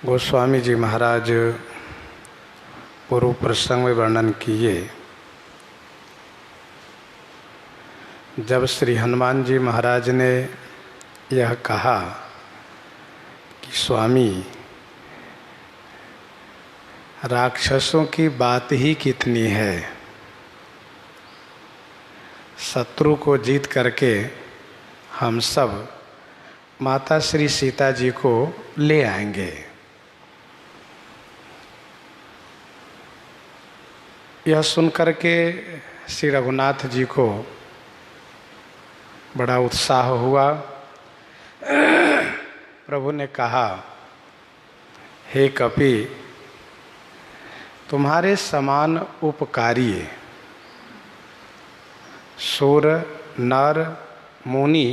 गोस्वामी जी महाराज पूर्व प्रसंग में वर्णन किए। जब श्री हनुमान जी महाराज ने यह कहा कि स्वामी, राक्षसों की बात ही कितनी है, शत्रु को जीत करके हम सब माता श्री सीता जी को ले आएंगे। यह सुनकर के श्री रघुनाथ जी को बड़ा उत्साह हुआ। प्रभु ने कहा, हे कपि, तुम्हारे समान उपकारी सूर नर मुनि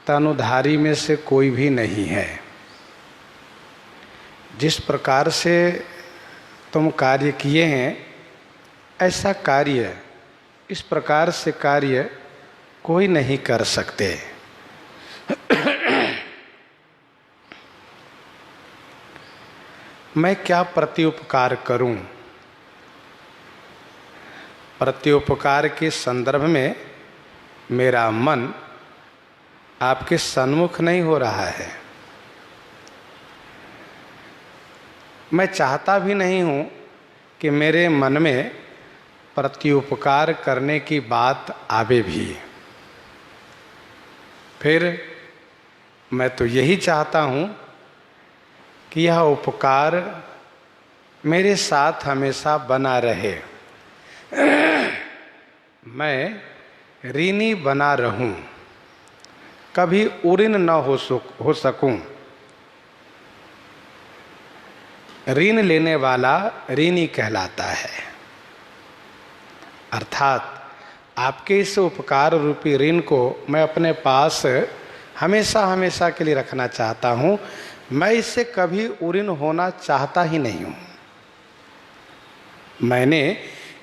तनुधारी में से कोई भी नहीं है। जिस प्रकार से तुम कार्य किए हैं, ऐसा कार्य, इस प्रकार से कार्य कोई नहीं कर सकते। मैं क्या प्रत्युपकार करूं? प्रत्युपकार के संदर्भ में मेरा मन आपके सन्मुख नहीं हो रहा है। मैं चाहता भी नहीं हूं कि मेरे मन में प्रत्युपकार करने की बात आवे भी। फिर मैं तो यही चाहता हूं कि यह उपकार मेरे साथ हमेशा बना रहे, मैं ऋणी बना रहूं, कभी उऋण न हो सकूं। ऋण लेने वाला ऋणी कहलाता है। अर्थात आपके इस उपकार रूपी ऋण को मैं अपने पास हमेशा हमेशा के लिए रखना चाहता हूं। मैं इससे कभी उऋण होना चाहता ही नहीं हूं। मैंने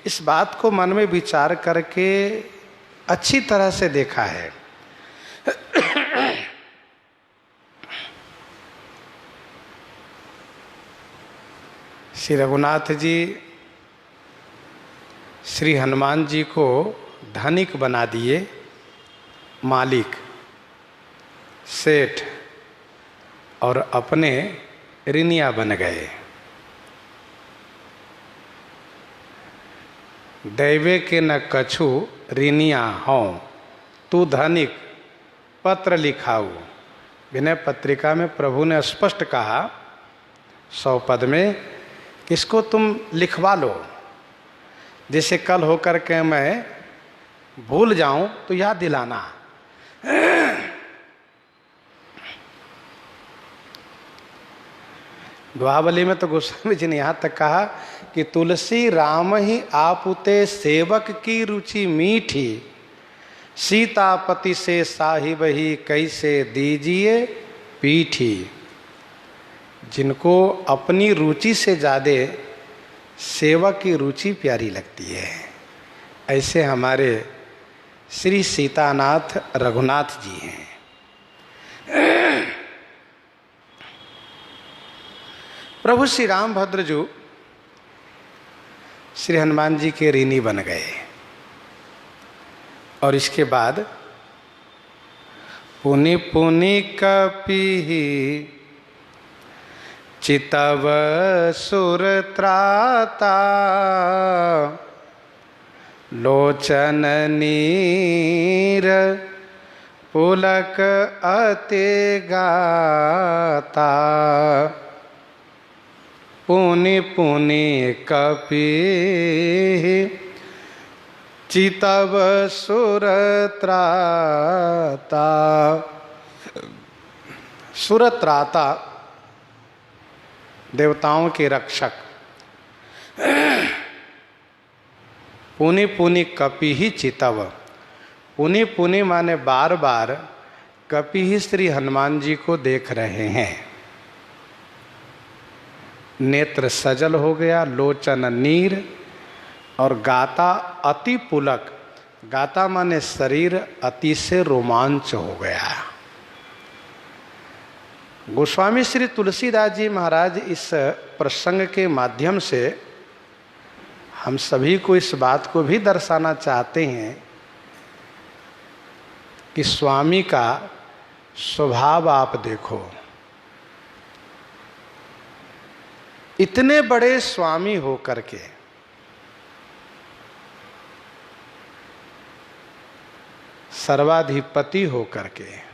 इस बात को मन में विचार करके अच्छी तरह से देखा है। श्री रघुनाथ जी श्री हनुमान जी को धनिक बना दिए, मालिक, सेठ, और अपने ऋणिया बन गए। दैवे के न कछु ऋणिया हों, तू धनिक पत्र लिखाऊ। विनय पत्रिका में प्रभु ने स्पष्ट कहा 100 पद में, किसको तुम लिखवा लो, जैसे कल होकर के मैं भूल जाऊं तो याद दिलाना। दुआवली में तो गोस्वामी जी ने यहाँ तक कहा कि तुलसी राम ही आपुते सेवक की रुचि मीठी, सीतापति से साहिब ही कैसे दीजिए पीठी। जिनको अपनी रुचि से ज़्यादा सेवक की रुचि प्यारी लगती है, ऐसे हमारे श्री सीतानाथ रघुनाथ जी हैं। प्रभु श्री रामभद्र श्री हनुमान जी के ऋणी बन गए। और इसके बाद पुनि पुनि कपि चितव सुर त्राता, लोचन नीर पुलक अति गाता। पुनि पुनि कपि चितव सुर त्राता। सुर त्राता देवताओं के रक्षक। पुनि पुनि कपि ही चितव। पुनि पुनि माने बार बार, कपि ही श्री हनुमान जी को देख रहे हैं। नेत्र सजल हो गया, लोचन नीर, और गाता अति पुलक। गाता माने शरीर अति से रोमांच हो गया। गोस्वामी श्री तुलसीदास जी महाराज इस प्रसंग के माध्यम से हम सभी को इस बात को भी दर्शाना चाहते हैं कि स्वामी का स्वभाव आप देखो। इतने बड़े स्वामी होकर के सर्वाधिपति होकर के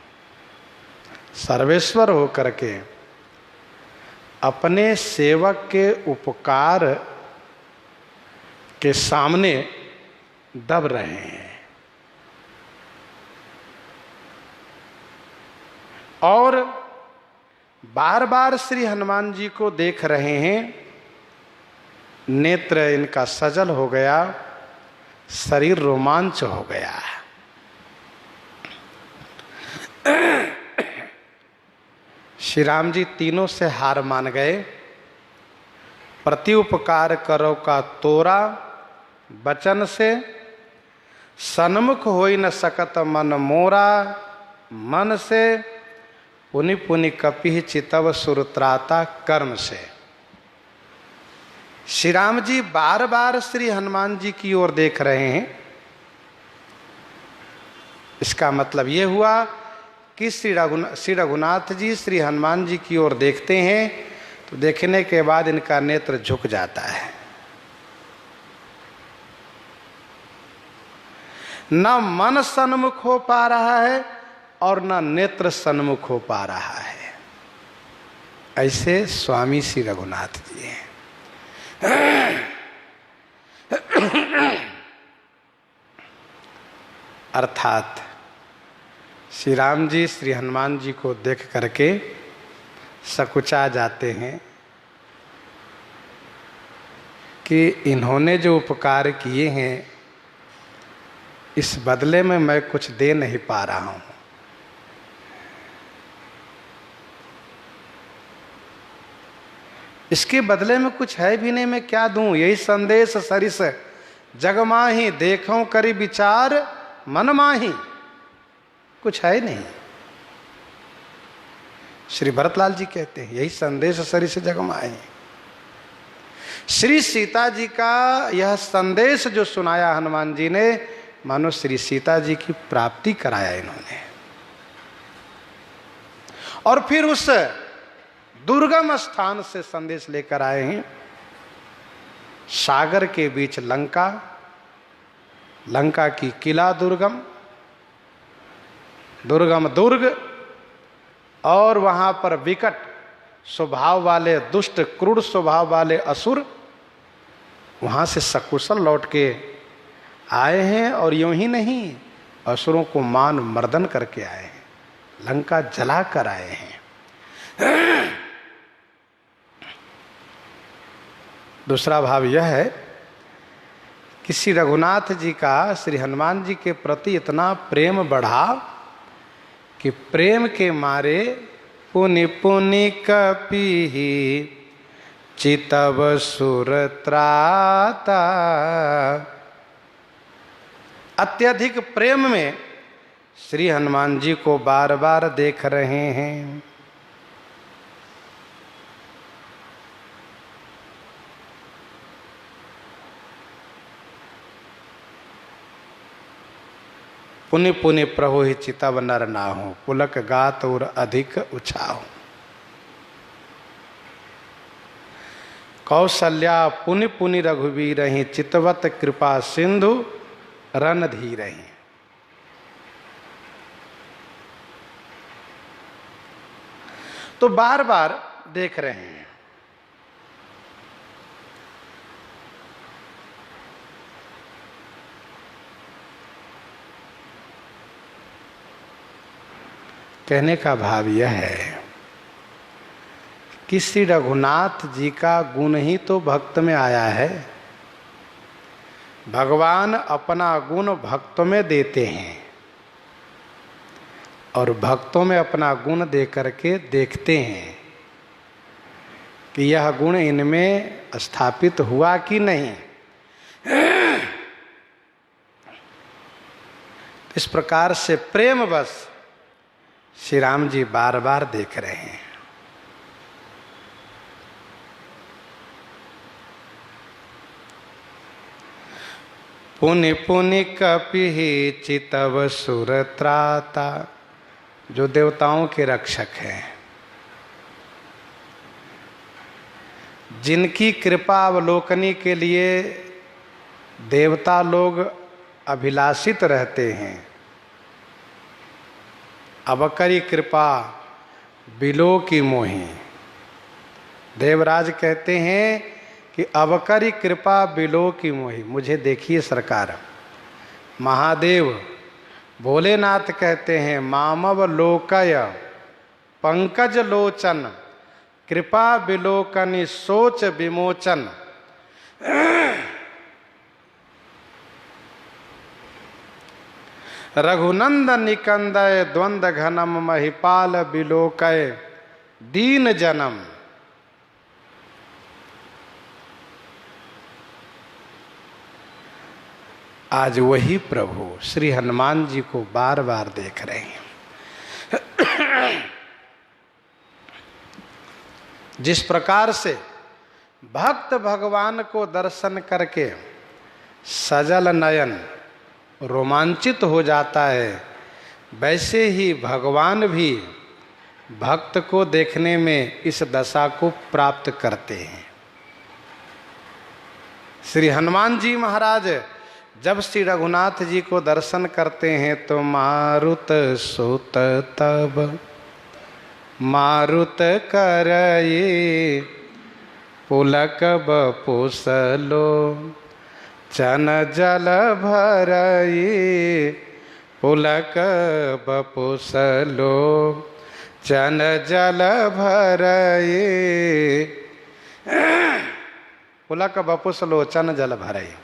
सर्वेश्वर होकर के अपने सेवक के उपकार के सामने दब रहे हैं और बार बार श्री हनुमान जी को देख रहे हैं। नेत्र इनका सजल हो गया, शरीर रोमांच हो गया। श्री राम जी तीनों से हार मान गए। प्रति उपकार करो का तोरा बचन से, सन्मुख होई न सकत मन मोरा, मन से पुनि पुनि कपि चितव सुरत्राता कर्म से। श्री राम जी बार बार श्री हनुमान जी की ओर देख रहे हैं। इसका मतलब ये हुआ कि श्री रघुनाथ जी श्री हनुमान जी की ओर देखते हैं तो देखने के बाद इनका नेत्र झुक जाता है। न मन सन्मुख हो पा रहा है और न नेत्र सन्मुख हो पा रहा है। ऐसे स्वामी श्री रघुनाथ जी हैं। अर्थात श्री राम जी श्री हनुमान जी को देख करके सकुचा जाते हैं कि इन्होंने जो उपकार किए हैं इस बदले में मैं कुछ दे नहीं पा रहा हूं। इसके बदले में कुछ है भी नहीं, मैं क्या दूं। यही संदेश सरिस जग माही, देखूं करी विचार मन माही। कुछ है नहीं। श्री भरतलाल जी कहते हैं यही संदेश सरिस जग माही। श्री सीता जी का यह संदेश जो सुनाया हनुमान जी ने, मानो श्री सीता जी की प्राप्ति कराया इन्होंने। और फिर उस दुर्गम स्थान से संदेश लेकर आए हैं। सागर के बीच लंका, लंका की किला दुर्गम दुर्ग, और वहां पर विकट स्वभाव वाले, दुष्ट क्रूर स्वभाव वाले असुर वहां से सकुशल लौट के आए हैं। और यूं ही नहीं, असुरों को मान मर्दन करके आए हैं, लंका जला कर आए हैं। दूसरा भाव यह है कि श्री रघुनाथ जी का श्री हनुमान जी के प्रति इतना प्रेम बढ़ा कि प्रेम के मारे पुनि पुनि कपि चितव सुरत्राता। अत्यधिक प्रेम में श्री हनुमान जी को बार बार देख रहे हैं। पुनि पुनि प्रभु ही चितव नर नाहु, पुलक गात और अधिक उछाहु। कौशल्या पुनि पुनि रघुवीर ही, चितवत कृपा सिंधु रणधीर ही। तो बार बार देख रहे हैं। कहने का भाव यह है कि श्री रघुनाथ जी का गुण ही तो भक्त में आया है। भगवान अपना गुण भक्तों में देते हैं और भक्तों में अपना गुण दे करके देखते हैं कि यह गुण इनमें स्थापित हुआ कि नहीं। इस प्रकार से प्रेम बस श्री राम जी बार बार देख रहे हैं। पुनि पुनि कपिहि चितव सुर त्राता, जो देवताओं के रक्षक हैं, जिनकी कृपा अवलोकनी के लिए देवता लोग अभिलाषित रहते हैं। अवकरी कृपा बिलो की मोहि, देवराज कहते हैं कि अवकरी कृपा बिलो की मोहि, मुझे देखिए सरकार। महादेव भोलेनाथ कहते हैं मामव लोकय पंकज लोचन कृपा बिलोकनि सोच विमोचन। रघुनंद निकंदय द्वंद घनम महिपाल बिलोकय दीन जनम। आज वही प्रभु श्री हनुमान जी को बार बार देख रहे हैं। जिस प्रकार से भक्त भगवान को दर्शन करके सजल नयन रोमांचित हो जाता है, वैसे ही भगवान भी भक्त को देखने में इस दशा को प्राप्त करते हैं। श्री हनुमान जी महाराज जब श्री रघुनाथ जी को दर्शन करते हैं तो मारुत सुत तब मारुत करये पुलक बपुसलो चन जल भरये पुलक बपुसलो चन जल भरये। पुलक बपुसलो चन जल भरये।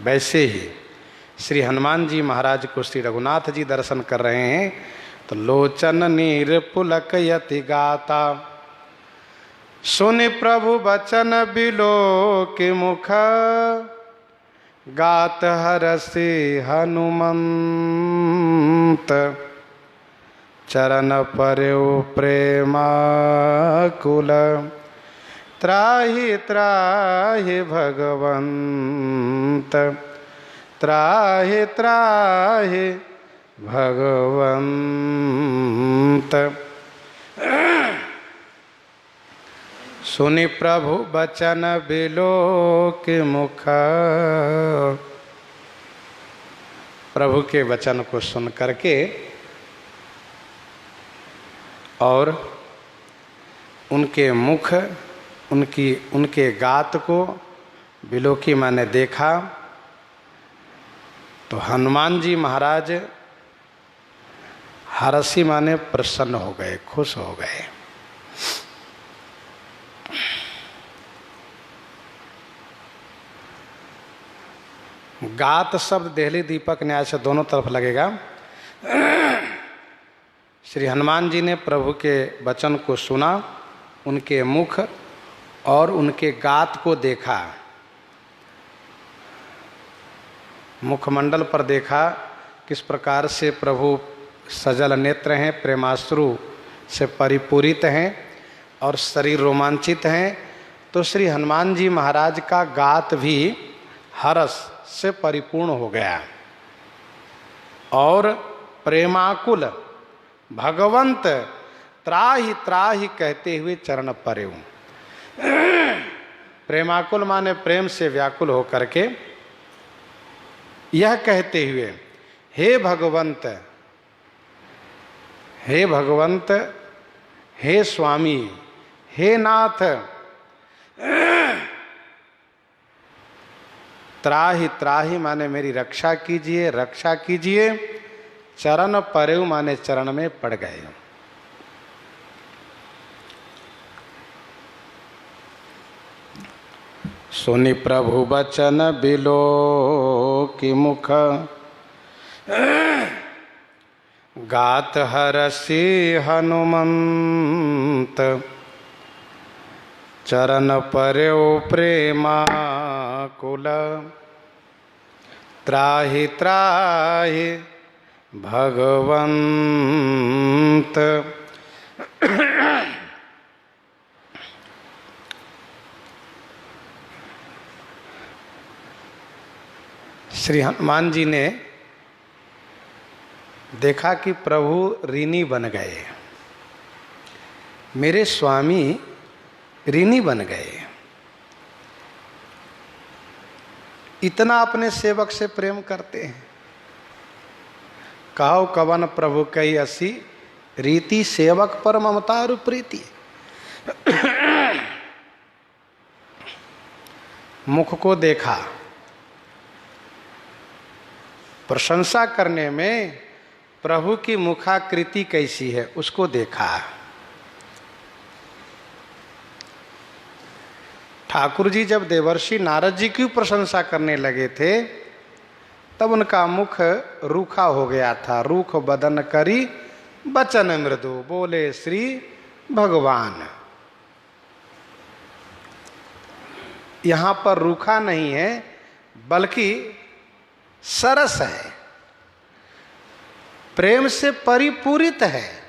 वैसे ही श्री हनुमान जी महाराज को श्री रघुनाथ जी दर्शन कर रहे हैं तो लोचन नीर पुलक यति गाता सुनि प्रभु बचन बिलो के मुख गात हरसि हनुमंत चरण पर्यो प्रेमाकुल त्राहि त्राहि भगवंत त्राहि त्राहि भगवंत। सुनि प्रभु बचन बिलो के मुख, प्रभु के वचन को सुन करके और उनके मुख उनके गात को बिलोकी मैंने देखा तो हनुमान जी महाराज हरसी माने प्रसन्न हो गए, खुश हो गए। गात शब्द देहली दीपक न्याय से दोनों तरफ लगेगा। श्री हनुमान जी ने प्रभु के वचन को सुना, उनके मुख और उनके गात को देखा, मुखमंडल पर देखा किस प्रकार से प्रभु सजल नेत्र हैं, प्रेमाश्रु से परिपूरित हैं और शरीर रोमांचित हैं। तो श्री हनुमान जी महाराज का गात भी हर्ष से परिपूर्ण हो गया और प्रेमाकुल भगवंत त्राहि त्राहि कहते हुए चरण पर्यु। प्रेमाकुल माने प्रेम से व्याकुल होकर के यह कहते हुए हे भगवंत, हे भगवंत, हे स्वामी, हे नाथ, त्राहि त्राहि माने मेरी रक्षा कीजिए, रक्षा कीजिए। चरण पर्यु माने चरण में पड़ गए। सुनि प्रभु बचन बिलो की मुख गात हरसि हनुमंत चरण पर्यो प्रेमाकुल त्राहि त्राहि भगवंत। श्री हनुमान जी ने देखा कि प्रभु ऋणी बन गए, मेरे स्वामी ऋणी बन गए, इतना अपने सेवक से प्रेम करते हैं। कहो कवन प्रभु कई असी, रीति सेवक पर ममता रु प्रीति। मुख को देखा, प्रशंसा करने में प्रभु की मुखाकृति कैसी है उसको देखा। ठाकुर जी जब देवर्षि नारद जी की प्रशंसा करने लगे थे तब उनका मुख रूखा हो गया था। रूख बदन करी बचन मृदु, बोले श्री भगवान। यहां पर रूखा नहीं है बल्कि सरस है, प्रेम से परिपूरित है।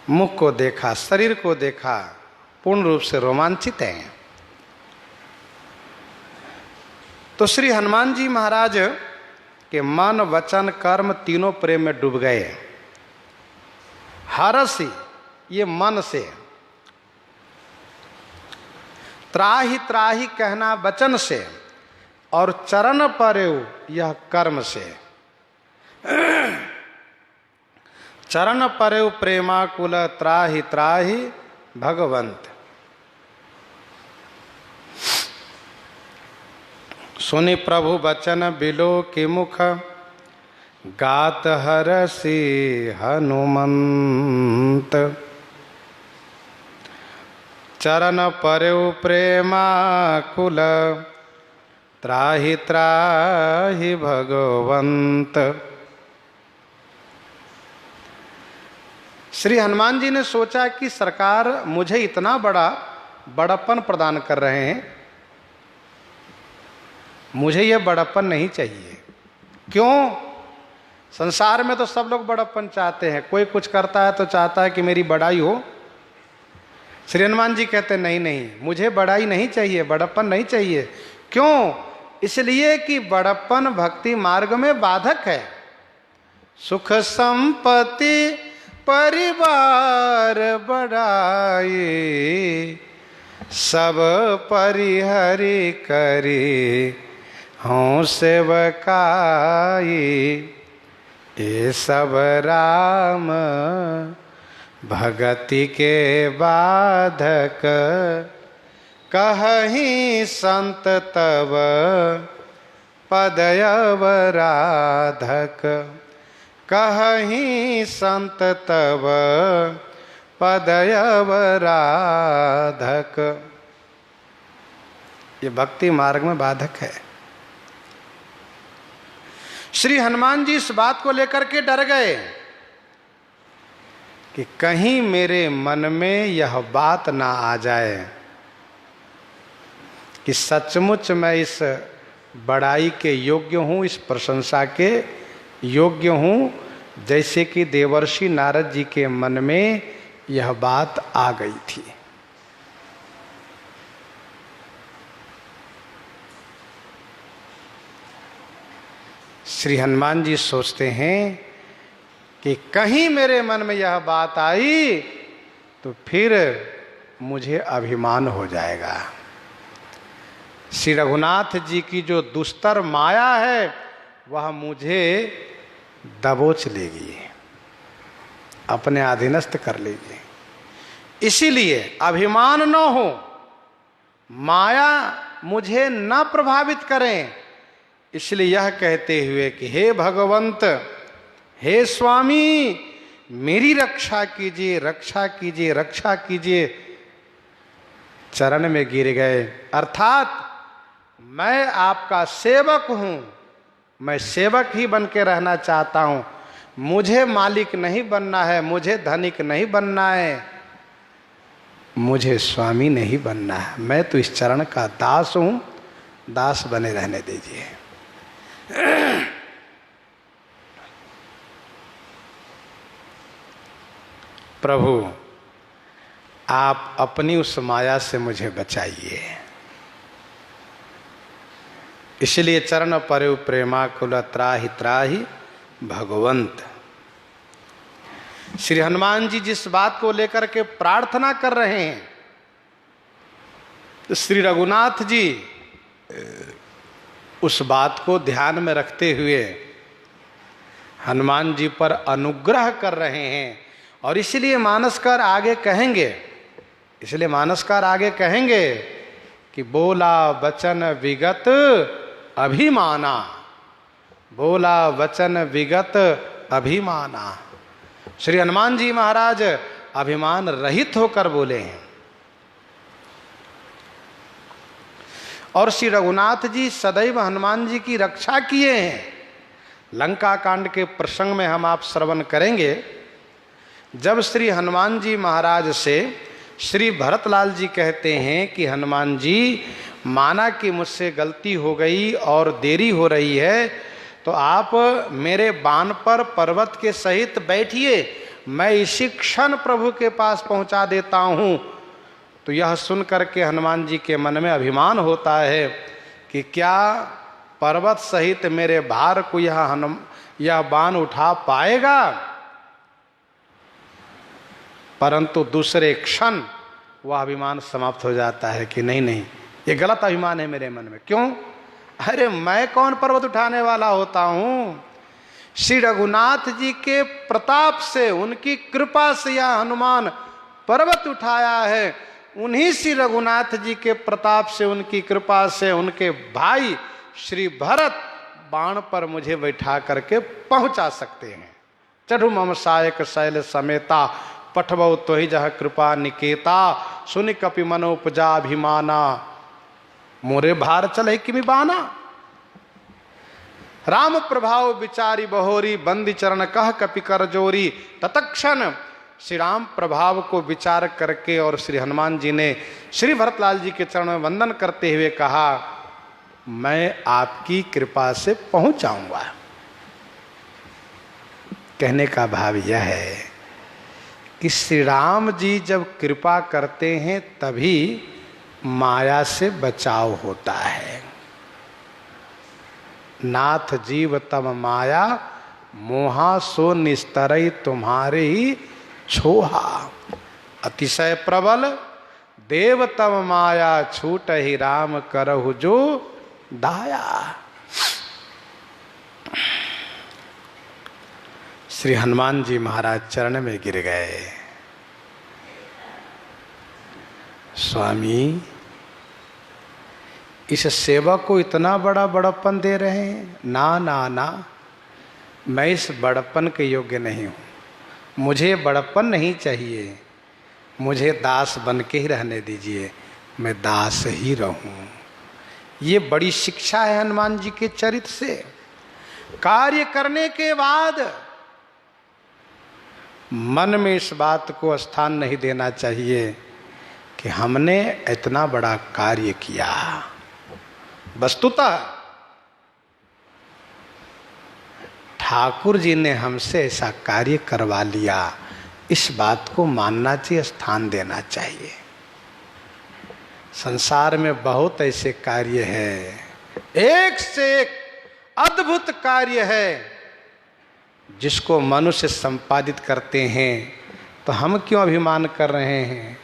मुख को देखा, शरीर को देखा, पूर्ण रूप से रोमांचित हैं। तो श्री हनुमान जी महाराज के मन वचन कर्म तीनों प्रेम में डूब गए। हरसी ये मन से, त्राहि त्राहि कहना वचन से, और चरण परेउ यह कर्म से। चरण परेउ प्रेमाकुल, त्राहि त्राहि भगवंत। सुनि प्रभु वचन बिलो के मुख, गात हरसि हनुमंत। चरण परेउ प्रेमाकुल, त्राहि त्राहि भगवंत। श्री हनुमान जी ने सोचा कि सरकार मुझे इतना बड़ा बड़प्पन प्रदान कर रहे हैं, मुझे यह बड़प्पन नहीं चाहिए। क्यों? संसार में तो सब लोग बड़प्पन चाहते हैं, कोई कुछ करता है तो चाहता है कि मेरी बड़ाई हो। श्री हनुमान जी कहते नहीं नहीं, मुझे बड़ाई नहीं चाहिए, बड़प्पन नहीं चाहिए। क्यों? इसलिए कि बड़प्पन भक्ति मार्ग में बाधक है। सुख संपत्ति परिवार बढ़ाई, सब परिहरि करी हूँ सेवकाई। ये सब राम भगति के बाधक, कहहीं संत तव पदयवराधक। कहहीं संत तव पदयवराधक। ये भक्ति मार्ग में बाधक है। श्री हनुमान जी इस बात को लेकर के डर गए कि कहीं मेरे मन में यह बात ना आ जाए कि सचमुच मैं इस बड़ाई के योग्य हूँ, इस प्रशंसा के योग्य हूँ, जैसे कि देवर्षि नारद जी के मन में यह बात आ गई थी। श्री हनुमान जी सोचते हैं कि कहीं मेरे मन में यह बात आई तो फिर मुझे अभिमान हो जाएगा। श्री रघुनाथ जी की जो दुस्तर माया है वह मुझे दबोच लेगी, अपने अधीनस्थ कर लेगी। इसीलिए अभिमान न हो, माया मुझे न प्रभावित करें। इसलिए यह कहते हुए कि हे भगवंत, हे स्वामी, मेरी रक्षा कीजिए, रक्षा कीजिए, रक्षा कीजिए, चरण में गिर गए। अर्थात मैं आपका सेवक हूं, मैं सेवक ही बन के रहना चाहता हूं, मुझे मालिक नहीं बनना है, मुझे धनिक नहीं बनना है, मुझे स्वामी नहीं बनना है। मैं तो इस चरण का दास हूं, दास बने रहने दीजिए। प्रभु आप अपनी उस माया से मुझे बचाइए। इसलिए चरण परयु प्रेमाकुल त्राहि त्राहि भगवंत। श्री हनुमान जी जिस बात को लेकर के प्रार्थना कर रहे हैं, तो श्री रघुनाथ जी उस बात को ध्यान में रखते हुए हनुमान जी पर अनुग्रह कर रहे हैं। और इसलिए मानसकार आगे कहेंगे, कि बोला वचन विगत अभिमाना, बोला वचन विगत अभिमाना। श्री हनुमान जी महाराज अभिमान रहित होकर बोले हैं। और श्री रघुनाथ जी सदैव हनुमान जी की रक्षा किए हैं। लंका कांड के प्रसंग में हम आप श्रवण करेंगे, जब श्री हनुमान जी महाराज से श्री भरतलाल जी कहते हैं कि हनुमान जी माना कि मुझसे गलती हो गई और देरी हो रही है, तो आप मेरे बाण पर पर्वत के सहित बैठिए, मैं इसी क्षण प्रभु के पास पहुंचा देता हूं। तो यह सुन करके हनुमान जी के मन में अभिमान होता है कि क्या पर्वत सहित मेरे भार को यह बाण उठा पाएगा। परंतु दूसरे क्षण वह अभिमान समाप्त हो जाता है कि नहीं नहीं, ये गलत अभिमान है मेरे मन में। क्यों? अरे मैं कौन पर्वत उठाने वाला होता हूं? श्री रघुनाथ जी के प्रताप से, उनकी कृपा से यह हनुमान पर्वत उठाया है। उन्हीं श्री रघुनाथ जी के प्रताप से, उनकी कृपा से उनके भाई श्री भरत बाण पर मुझे बैठा करके पहुंचा सकते हैं। चढ़ु मम सायक शैल समेता, पठबौ तो ही जह कृपा निकेता, सुनि कपि मनोपजा अभिमाना, मोरे भार चले किमि बाना। राम प्रभाव विचारी बहोरी, बंदी चरण कह कपि कर जोरी। तत्क्षण श्री राम प्रभाव को विचार करके और श्री हनुमान जी ने श्री भरतलाल जी के चरण में वंदन करते हुए कहा, मैं आपकी कृपा से पहुंच जाऊंगा। कहने का भाव यह है कि श्री राम जी जब कृपा करते हैं तभी माया से बचाव होता है। नाथ जीव तम माया मोहा सो निस्तरई तुम्हारे ही छोहा। अतिशय प्रबल देव तम माया छूट ही राम करहु जो दाया। श्री हनुमान जी महाराज चरण में गिर गए। स्वामी, इस सेवक को इतना बड़ा बड़प्पन दे रहे हैं। ना ना ना, मैं इस बड़प्पन के योग्य नहीं हूँ, मुझे बड़प्पन नहीं चाहिए, मुझे दास बन के ही रहने दीजिए, मैं दास ही रहूं। ये बड़ी शिक्षा है हनुमान जी के चरित्र से। कार्य करने के बाद मन में इस बात को स्थान नहीं देना चाहिए कि हमने इतना बड़ा कार्य किया। वस्तुतः ठाकुर जी ने हमसे ऐसा कार्य करवा लिया, इस बात को मानना चाहिए, स्थान देना चाहिए। संसार में बहुत ऐसे कार्य हैं, एक से एक अद्भुत कार्य है, जिसको मनुष्य संपादित करते हैं। तो हम क्यों अभिमान कर रहे हैं?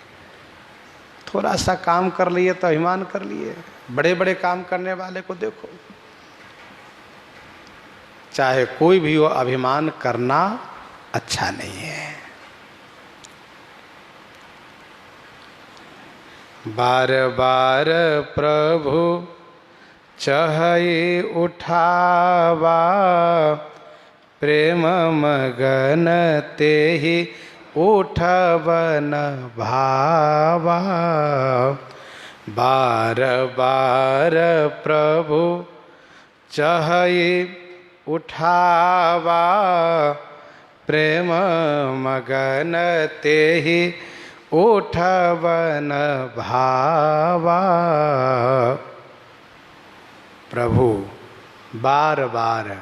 थोड़ा सा काम कर लिए तो अभिमान कर लिए। बड़े बड़े काम करने वाले को देखो, चाहे कोई भी हो, अभिमान करना अच्छा नहीं है। बार बार प्रभु चहई उठावा, प्रेम मगन तेहि उठवन भावा। बार बार प्रभु चहई उठावा, प्रेम मगन तेहि उठवन भावा। प्रभु बार बार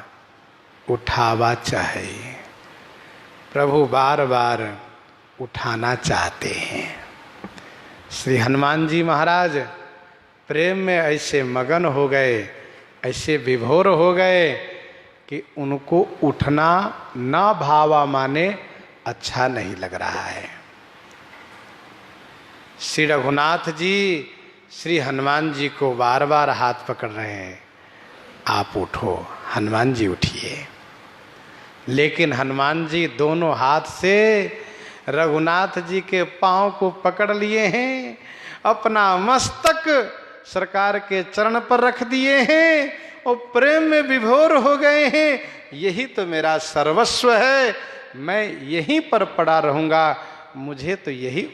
उठावा चाहिए, प्रभु बार बार उठाना चाहते हैं। श्री हनुमान जी महाराज प्रेम में ऐसे मगन हो गए, ऐसे विभोर हो गए कि उनको उठना न भावा माने अच्छा नहीं लग रहा है। श्री रघुनाथ जी श्री हनुमान जी को बार बार हाथ पकड़ रहे हैं, आप उठो, हनुमान जी उठिए। लेकिन हनुमान जी दोनों हाथ से रघुनाथ जी के पांव को पकड़ लिए हैं, अपना मस्तक सरकार के चरण पर रख दिए हैं और प्रेम में विभोर हो गए हैं। यही तो मेरा सर्वस्व है, मैं यहीं पर पड़ा रहूंगा, मुझे तो यही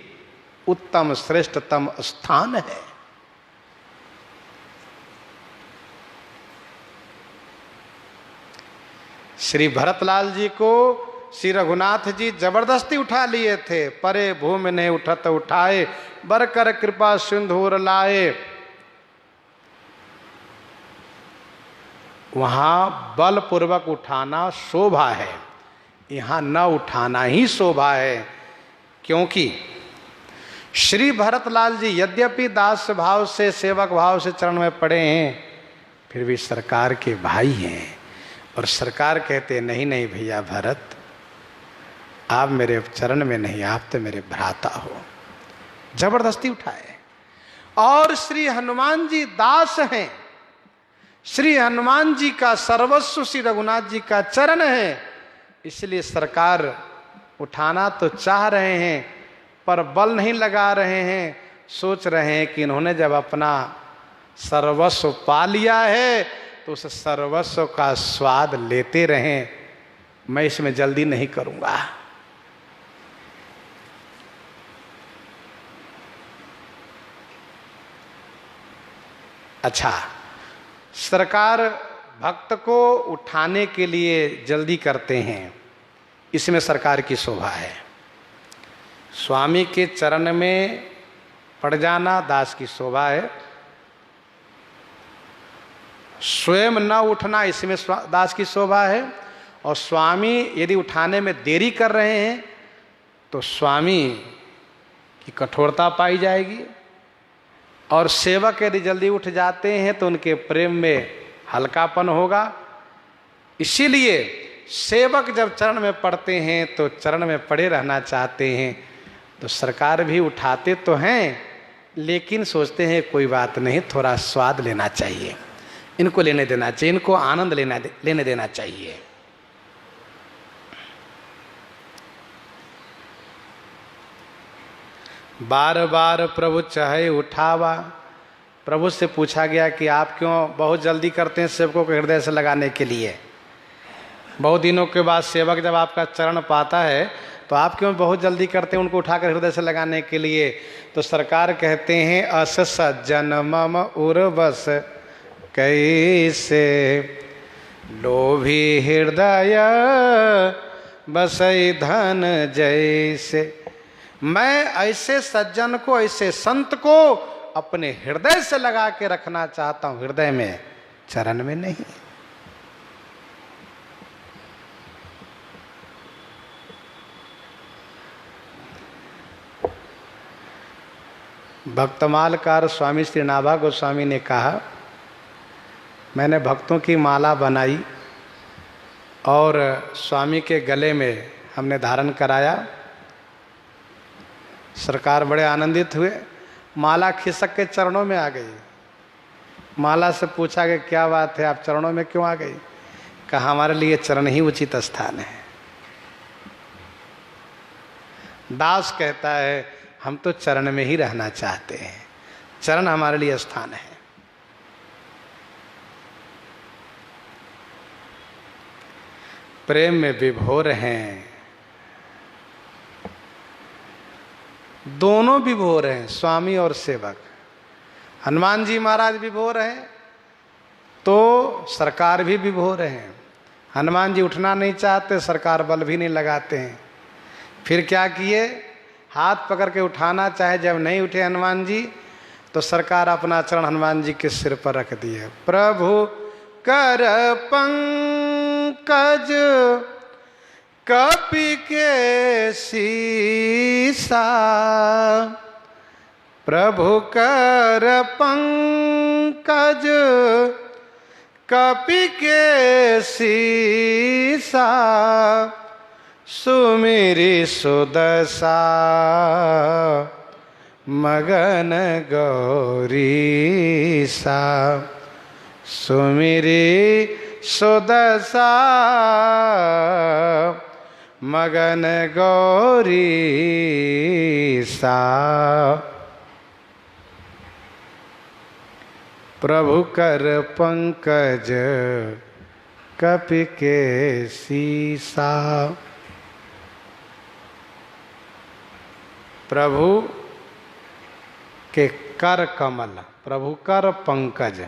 उत्तम श्रेष्ठतम स्थान है। श्री भरतलाल जी को श्री रघुनाथ जी जबरदस्ती उठा लिए थे। परे भूमि ने उठत उठाए, बरकर कृपा सिंधूर लाए। वहां बलपूर्वक उठाना शोभा है, यहां न उठाना ही शोभा है। क्योंकि श्री भरतलाल जी यद्यपि दास भाव से, सेवक भाव से चरण में पड़े हैं, फिर भी सरकार के भाई हैं। और सरकार कहते नहीं नहीं भैया भरत, आप मेरे चरण में नहीं, आप तो मेरे भ्राता हो। जबरदस्ती उठाए। और श्री हनुमान जी दास हैं, श्री हनुमान जी का सर्वस्व श्री रघुनाथ जी का चरण है, इसलिए सरकार उठाना तो चाह रहे हैं पर बल नहीं लगा रहे हैं। सोच रहे हैं कि इन्होंने जब अपना सर्वस्व पा लिया है तो उस सर्वस्व का स्वाद लेते रहें, मैं इसमें जल्दी नहीं करूंगा। अच्छा, सरकार भक्त को उठाने के लिए जल्दी करते हैं, इसमें सरकार की शोभा है। स्वामी के चरण में पड़ जाना दास की शोभा है, स्वयं न उठना इसमें दास की शोभा है। और स्वामी यदि उठाने में देरी कर रहे हैं तो स्वामी की कठोरता पाई जाएगी, और सेवक यदि जल्दी उठ जाते हैं तो उनके प्रेम में हल्कापन होगा। इसीलिए सेवक जब चरण में पड़ते हैं तो चरण में पड़े रहना चाहते हैं। तो सरकार भी उठाते तो हैं, लेकिन सोचते हैं कोई बात नहीं, थोड़ा स्वाद लेना चाहिए, इनको लेने देना चाहिए, इनको आनंद लेने देना चाहिए। बार बार प्रभु चाहे उठावा। प्रभु से पूछा गया कि आप क्यों बहुत जल्दी करते हैं सेवकों को हृदय से लगाने के लिए। बहुत दिनों के बाद सेवक जब आपका चरण पाता है तो आप क्यों बहुत जल्दी करते हैं उनको उठाकर हृदय से लगाने के लिए। तो सरकार कहते हैं अस सज्जन मम उर्वस कैसे, लोभी हृदय बसई धन जैसे। मैं ऐसे सज्जन को, ऐसे संत को अपने हृदय से लगा के रखना चाहता हूं, हृदय में, चरण में नहीं। भक्तमालकार स्वामी श्री नाभा गोस्वामी ने कहा, मैंने भक्तों की माला बनाई और स्वामी के गले में हमने धारण कराया। सरकार बड़े आनंदित हुए, माला खिसक के चरणों में आ गई। माला से पूछा कि क्या बात है, आप चरणों में क्यों आ गई? कहा हमारे लिए चरण ही उचित स्थान है। दास कहता है हम तो चरण में ही रहना चाहते हैं, चरण हमारे लिए स्थान है। प्रेम में विभोर हैं, दोनों विभोर हैं, स्वामी और सेवक। हनुमान जी महाराज विभोर हैं तो सरकार भी विभोर हैं। हनुमान जी उठना नहीं चाहते, सरकार बल भी नहीं लगाते हैं। फिर क्या किए, हाथ पकड़ के उठाना चाहे, जब नहीं उठे हनुमान जी तो सरकार अपना चरण हनुमान जी के सिर पर रख दिए। प्रभु कर पंकज कपि के सीसा, प्रभु कर पंकज कपि के सीसा, सुमिरि सुदशा मगन गौरीसा, सुमिरि सुदशा मगन गौरीसा। प्रभु कर पंकज कपि के सीसा। प्रभु के कर कमल, प्रभु कर पंकज,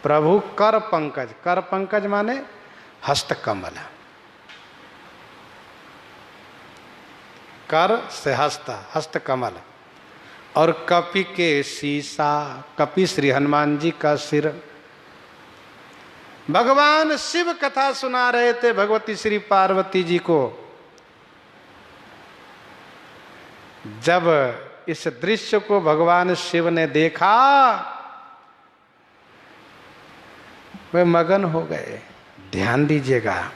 प्रभु कर पंकज, कर पंकज माने हस्त कमल, कर से हस्त, हस्त कमल, और कपि के सीसा, कपि श्री हनुमान जी का सिर। भगवान शिव कथा सुना रहे थे भगवती श्री पार्वती जी को। जब इस दृश्य को भगवान शिव ने देखा, वे मगन हो गए। ध्यान दीजिएगा,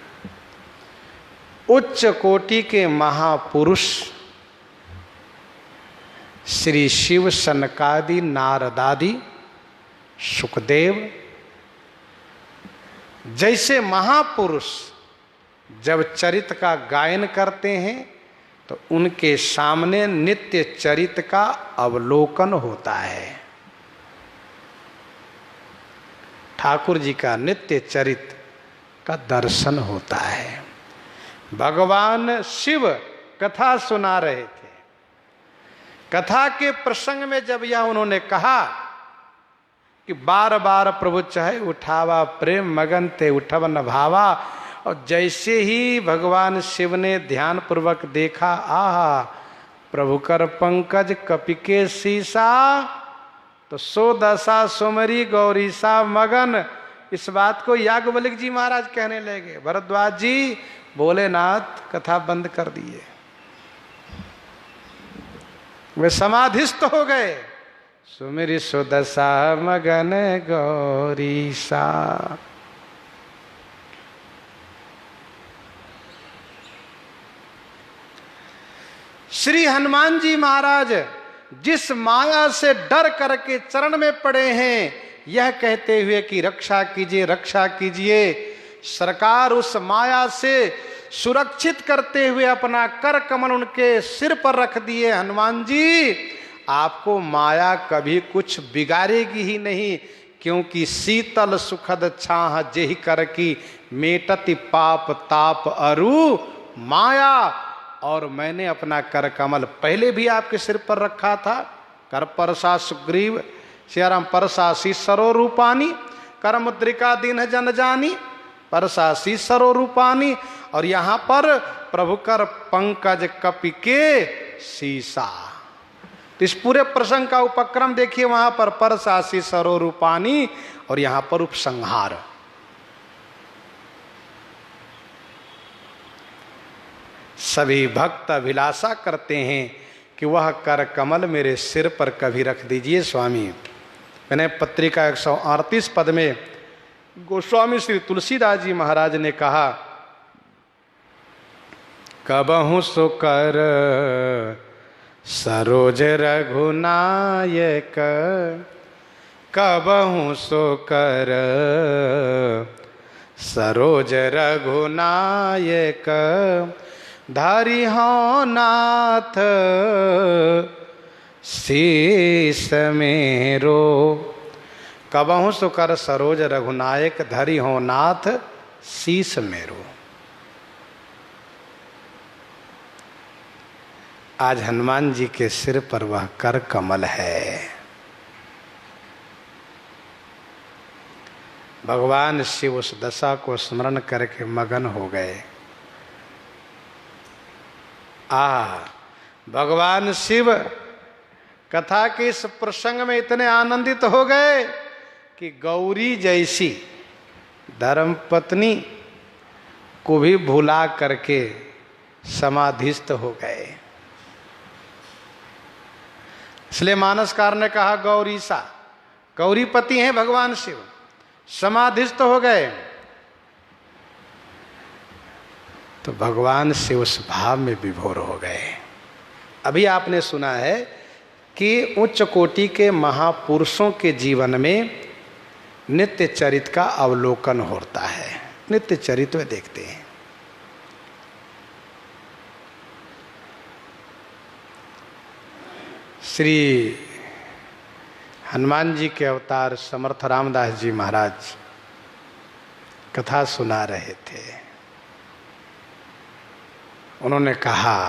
उच्च कोटि के महापुरुष श्री शिव सनकादि नारदादि सुखदेव जैसे महापुरुष जब चरित का गायन करते हैं तो उनके सामने नित्य चरित का अवलोकन होता है। ठाकुर जी का नित्य चरित का दर्शन होता है। भगवान शिव कथा सुना रहे थे। कथा के प्रसंग में जब यह उन्होंने कहा कि बार बार प्रभु चाहे उठावा प्रेम मगन ते उठव न भावा, और जैसे ही भगवान शिव ने ध्यान पूर्वक देखा, आहा प्रभु कर पंकज कपि के सीसा, तो सो दशा सुमरी गौरीसा मगन। इस बात को याज्ञवल्क्य जी महाराज कहने लगे, भरद्वाज जी भोलेनाथ कथा बंद कर दिए। वे समाधिस्थ हो गए। सुमिरि सुदशा मगन गौरीसा। श्री हनुमान जी महाराज जिस माया से डर करके चरण में पड़े हैं, यह कहते हुए कि रक्षा कीजिए रक्षा कीजिए, सरकार उस माया से सुरक्षित करते हुए अपना कर कमल उनके सिर पर रख दिए। हनुमान जी आपको माया कभी कुछ बिगाड़ेगी ही नहीं, क्योंकि शीतल सुखद छाह जेहि कर की, मेटति पाप ताप अरु माया। और मैंने अपना कर कमल पहले भी आपके सिर पर रखा था। कर परसा सुग्रीव श्याराम परसासी सरो रूपानी, कर मुद्रिका दीन जन जानी, परसासी सरो रूपानी। और यहाँ पर प्रभु कर पंकज कपि के सीसा। तो इस पूरे प्रसंग का उपक्रम देखिए, वहां पर परसासी सरो रूपानी और यहां पर उपसंहार। सभी भक्त अभिलाषा करते हैं कि वह कर कमल मेरे सिर पर कभी रख दीजिए स्वामी। मैंने पत्रिका 138 पद में गोस्वामी श्री तुलसीदास जी महाराज ने कहा, कबहु सो कर सरोज रघुनायक, कबहु सो कर सरोज रघुनायक, धारी हो नाथ शीस मेरो। कबहु सो कर सरोज रघुनायक, धरी हो नाथ शीस मेरो। आज हनुमान जी के सिर पर वह कर कमल है। भगवान शिव उस दशा को स्मरण करके मगन हो गए। भगवान शिव कथा के इस प्रसंग में इतने आनंदित हो गए कि गौरी जैसी धर्मपत्नी को भी भुला करके समाधिस्थ हो गए। इसलिए मानसकार ने कहा गौरीसा, गौरीपति हैं भगवान शिव, समाधिस्थ हो गए। तो भगवान शिव उस भाव में विभोर हो गए। अभी आपने सुना है कि उच्च कोटि के महापुरुषों के जीवन में नित्य चरित का अवलोकन होता है, नित्य चरित्र देखते हैं। श्री हनुमान जी के अवतार समर्थ रामदास जी महाराज कथा सुना रहे थे। उन्होंने कहा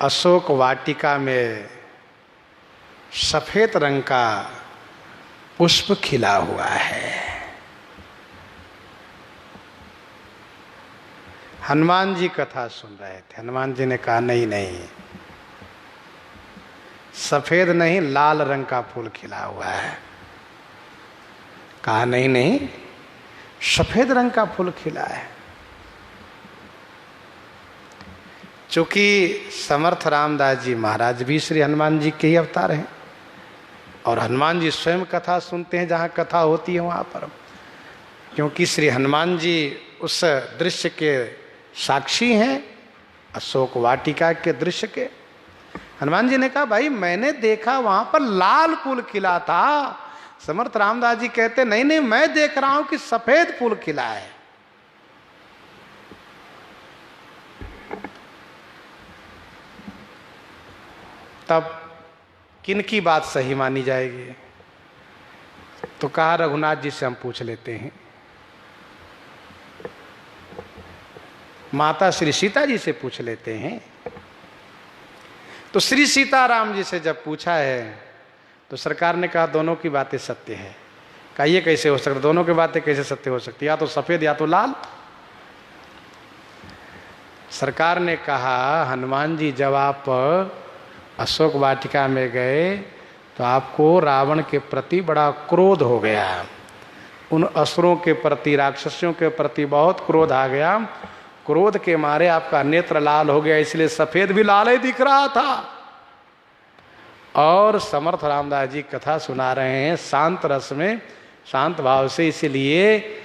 अशोक वाटिका में सफेद रंग का पुष्प खिला हुआ है। हनुमान जी कथा सुन रहे थे। हनुमान जी ने कहा नहीं नहीं, सफेद नहीं लाल रंग का फूल खिला हुआ है। कहा नहीं नहीं, सफेद रंग का फूल खिला है। चूंकि समर्थ रामदास जी महाराज भी श्री हनुमान जी के ही अवतार हैं और हनुमान जी स्वयं कथा सुनते हैं जहाँ कथा होती है वहाँ पर, क्योंकि श्री हनुमान जी उस दृश्य के साक्षी हैं, अशोक वाटिका के दृश्य के। हनुमान जी ने कहा भाई मैंने देखा वहाँ पर लाल फूल खिला था। समर्थ रामदास जी कहते नहीं नहीं, मैं देख रहा हूं कि सफेद फूल खिला है। तब किनकी बात सही मानी जाएगी? तो कहा रघुनाथ जी से हम पूछ लेते हैं, माता श्री सीता जी से पूछ लेते हैं। तो श्री सीताराम जी से जब पूछा है तो सरकार ने कहा दोनों की बातें सत्य है। कहा ये कैसे हो सकता, दोनों की बातें कैसे सत्य हो सकती, या तो सफेद या तो लाल। सरकार ने कहा हनुमान जी जब आप अशोक वाटिका में गए तो आपको रावण के प्रति बड़ा क्रोध हो गया, उन असुरों के प्रति, राक्षसियों के प्रति बहुत क्रोध आ गया। क्रोध के मारे आपका नेत्र लाल हो गया, इसलिए सफेद भी लाल ही दिख रहा था। और समर्थ रामदास जी कथा सुना रहे हैं शांत रस में, शांत भाव से, इसलिए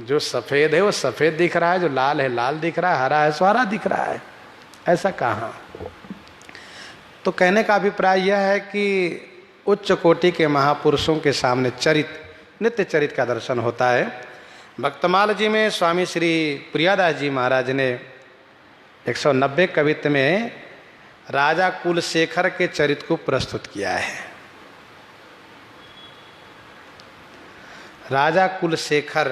जो सफेद है वो सफेद दिख रहा है, जो लाल है लाल दिख रहा है, हरा है सो हरा दिख रहा है। ऐसा कहाँ? तो कहने का अभिप्राय यह है कि उच्च कोटि के महापुरुषों के सामने चरित, नित्य चरित का दर्शन होता है। भक्तमाल जी में स्वामी श्री प्रियादास जी महाराज ने 190 कवित्व में राजा कुलशेखर के चरित्र को प्रस्तुत किया है। राजा कुलशेखर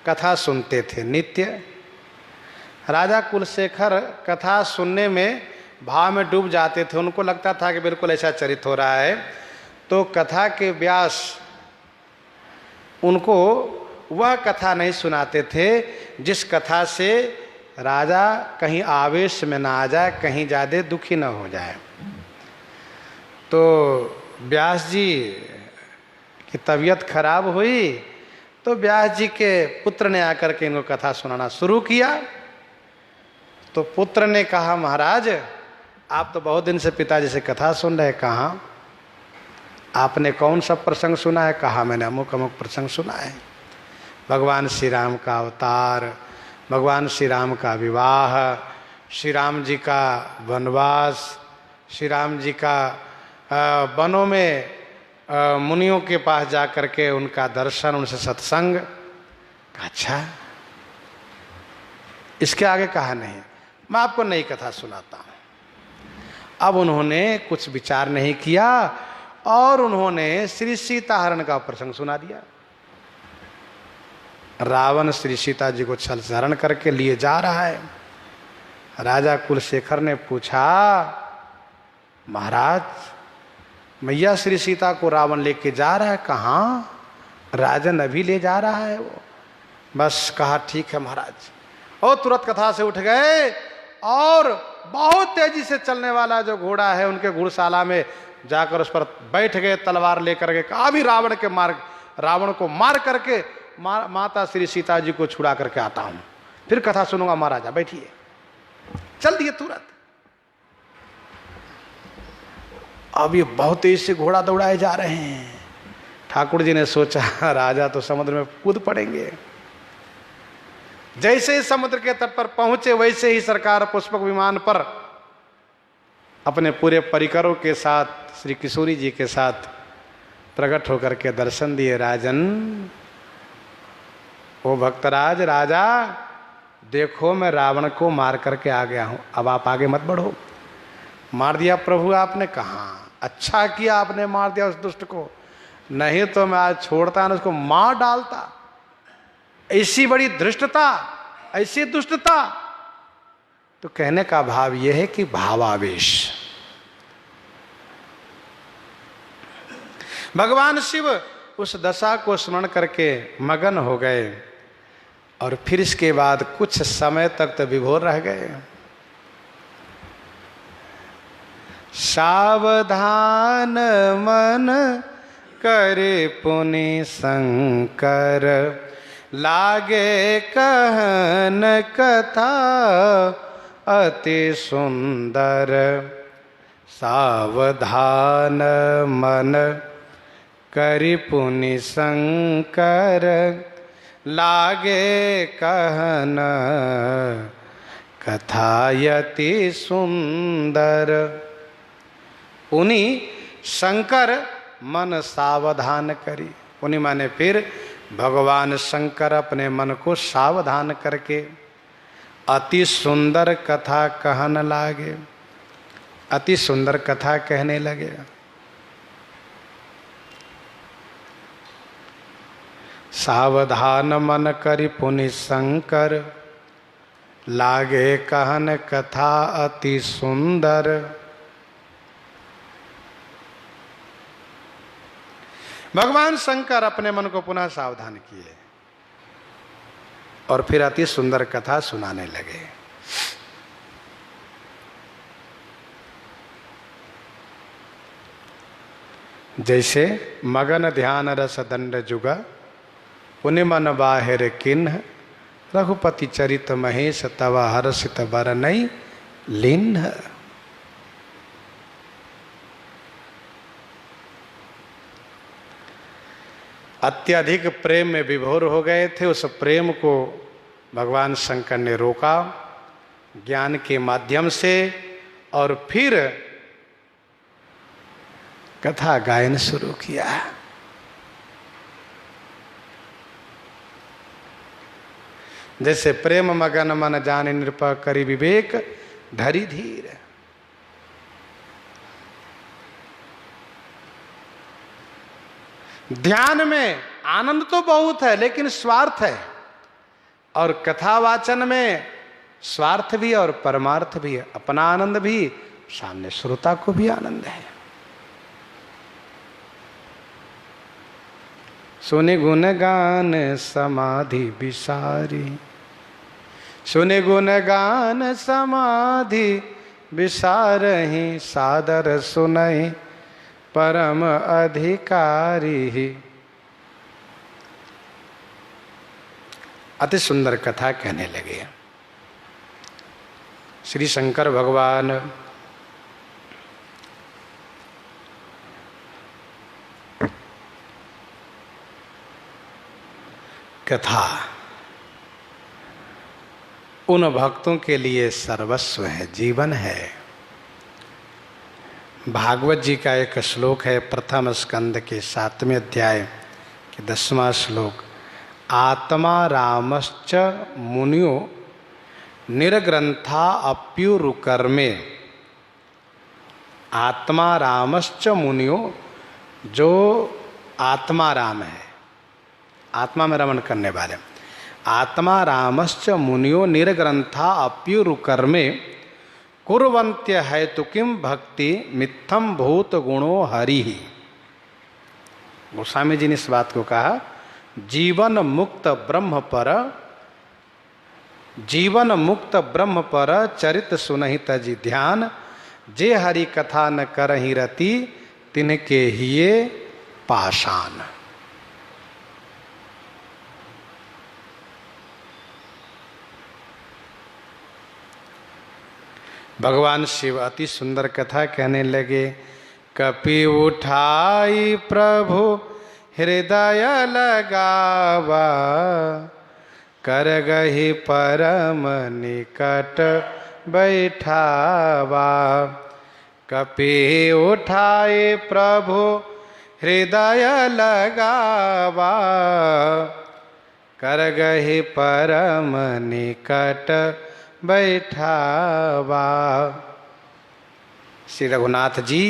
कथा सुनते थे नित्य। राजा कुलशेखर कथा सुनने में भाव में डूब जाते थे, उनको लगता था कि बिल्कुल ऐसा चरित्र हो रहा है। तो कथा के व्यास उनको वह कथा नहीं सुनाते थे जिस कथा से राजा कहीं आवेश में ना आ जाए, कहीं ज़्यादा दुखी ना हो जाए। तो व्यास जी की तबीयत खराब हुई तो व्यास जी के पुत्र ने आकर के इनको कथा सुनाना शुरू किया। तो पुत्र ने कहा महाराज आप तो बहुत दिन से पिताजी से कथा सुन रहे, कहाँ आपने कौन सा प्रसंग सुना है? कहा मैंने अमुक अमुक प्रसंग सुना है, भगवान श्री राम का अवतार, भगवान श्री राम का विवाह, श्री राम जी का वनवास, श्री राम जी का वनों में मुनियों के पास जा कर के उनका दर्शन, उनसे सत्संग। अच्छा इसके आगे कहा नहीं, मैं आपको नई कथा सुनाता हूँ। अब उन्होंने कुछ विचार नहीं किया और उन्होंने श्री सीताहरण का प्रसंग सुना दिया। रावण श्री सीता जी को छल से हरण करके लिए जा रहा है। राजा कुलशेखर ने पूछा महाराज मैया श्री सीता को रावण लेके जा रहा है, कहाँ? राजन अभी ले जा रहा है वो। बस कहा ठीक है महाराज। और तुरंत कथा से उठ गए और बहुत तेजी से चलने वाला जो घोड़ा है उनके घुड़शाला में जाकर उस पर बैठ गए, तलवार लेकर के। कहा अभी रावण को मार करके माता श्री सीता जी को छुड़ा करके आता हूं, फिर कथा सुनूंगा। महाराजा बैठिए। चल दिए तुरंत। अब ये बहुत तेज से घोड़ा दौड़ाए जा रहे हैं। ठाकुर जी ने सोचा राजा तो समुद्र में कूद पड़ेंगे। जैसे ही समुद्र के तट पर पहुंचे वैसे ही सरकार पुष्पक विमान पर अपने पूरे परिकरों के साथ श्री किशोरी जी के साथ प्रकट होकर के दर्शन दिए। राजन, ओ भक्तराज राजा, देखो मैं रावण को मार करके आ गया हूं, अब आप आगे मत बढ़ो। मार दिया प्रभु आपने? कहा, अच्छा किया आपने मार दिया उस दुष्ट को, नहीं तो मैं आज छोड़ता ना, उसको मार डालता। ऐसी बड़ी धृष्टता, ऐसी दुष्टता। तो कहने का भाव यह है कि भावावेश। भगवान शिव उस दशा को स्मरण करके मगन हो गए और फिर इसके बाद कुछ समय तक तो विभोर रह गए। सावधान मन करे पुनि शंकर, लागे कहन कथा अति सुंदर। सावधान मन करि पुनि शंकर, लागे कहन कथायति सुंदर। पुनि शंकर मन सावधान करी। पुनि माने फिर भगवान शंकर अपने मन को सावधान करके अति सुंदर कथा कहन लागे, अति सुंदर कथा कहने लगे। सावधान मन करि पुनि शंकर, लागे कहन कथा अति सुंदर। भगवान शंकर अपने मन को पुनः सावधान किए और फिर अति सुंदर कथा सुनाने लगे। जैसे मगन ध्यान रस दंड जुगा, पुनि मन बाहिर किन्ह, रघुपति चरित महेश तवा हर्षित बरनई लिन्ह। अत्यधिक प्रेम में विभोर हो गए थे। उस प्रेम को भगवान शंकर ने रोका ज्ञान के माध्यम से और फिर कथा गायन शुरू किया। जैसे प्रेम मगन मन जाने नृपा करी विवेक धरी धीर। ध्यान में आनंद तो बहुत है लेकिन स्वार्थ है, और कथावाचन में स्वार्थ भी और परमार्थ भी है। अपना आनंद भी, सामने श्रोता को भी आनंद है। सुने गुण गान समाधि विसारी, सुने गुण गान समाधि विसारहि, सादर सुनहि परम अधिकारी। अति सुंदर कथा कहने लगे। श्री शंकर भगवान कथा उन भक्तों के लिए सर्वस्व है, जीवन है। भागवत जी का एक श्लोक है, प्रथम स्कंद के 7वें अध्याय के 10वां श्लोक। आत्मा रामश्च मुनियो निर्ग्रंथा अप्युरुकर्मे। आत्मा रामश्च मुनियो, जो आत्मा राम है, आत्मा में रमण करने वाले। आत्मा रामश्च मुनियो निर्ग्रंथा अप्युरुकर्मे, कुर्वन्त्य है तो किम भक्ति मिथ्यम भूत गुणो हरि। गोस्वामी जी ने इस बात को कहा, जीवन मुक्त ब्रह्म पर, जीवन मुक्त ब्रह्म पर चरित सुनहि तजि ध्यान, जे हरि कथा न करहि रति तिनके हिये पाषाण। भगवान शिव अति सुंदर कथा कहने लगे कपि उठाई प्रभु हृदय लगावा, कर गही परम निकट बैठावा। कपि उठाए प्रभु हृदय लगावा, कर गही परम निकट बैठावा। श्री रघुनाथ जी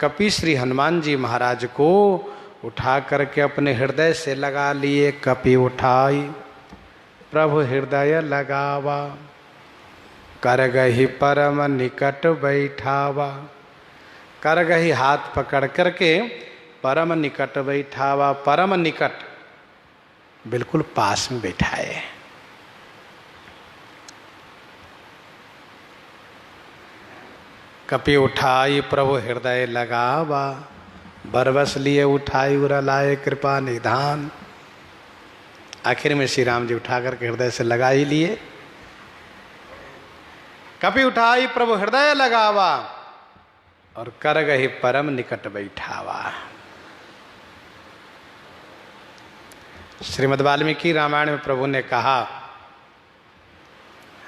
कपि श्री हनुमान जी महाराज को उठा करके अपने हृदय से लगा लिए। कपि उठाई प्रभु हृदय लगावा, कर गही परम निकट बैठावा। कर गही हाथ पकड़ करके परम निकट बैठावा। परम निकट बिल्कुल पास में बैठाए। कपि उठाई प्रभु हृदय लगावा, बरबस लिए उठाई उरा लाए कृपा निधान। आखिर में श्री राम जी उठा करके हृदय से लगा ही लिए। कपि उठाई प्रभु हृदय लगावा, और कर गही परम निकट बैठावा। श्रीमद् वाल्मीकि रामायण में प्रभु ने कहा,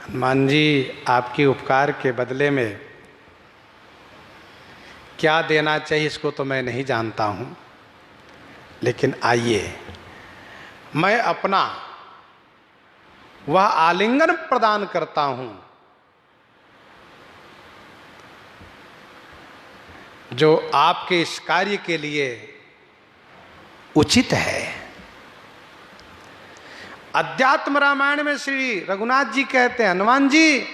हनुमान जी आपके उपकार के बदले में क्या देना चाहिए इसको तो मैं नहीं जानता हूं, लेकिन आइए मैं अपना वह आलिंगन प्रदान करता हूं जो आपके इस कार्य के लिए उचित है। अध्यात्म रामायण में श्री रघुनाथ जी कहते हैं, हनुमान जी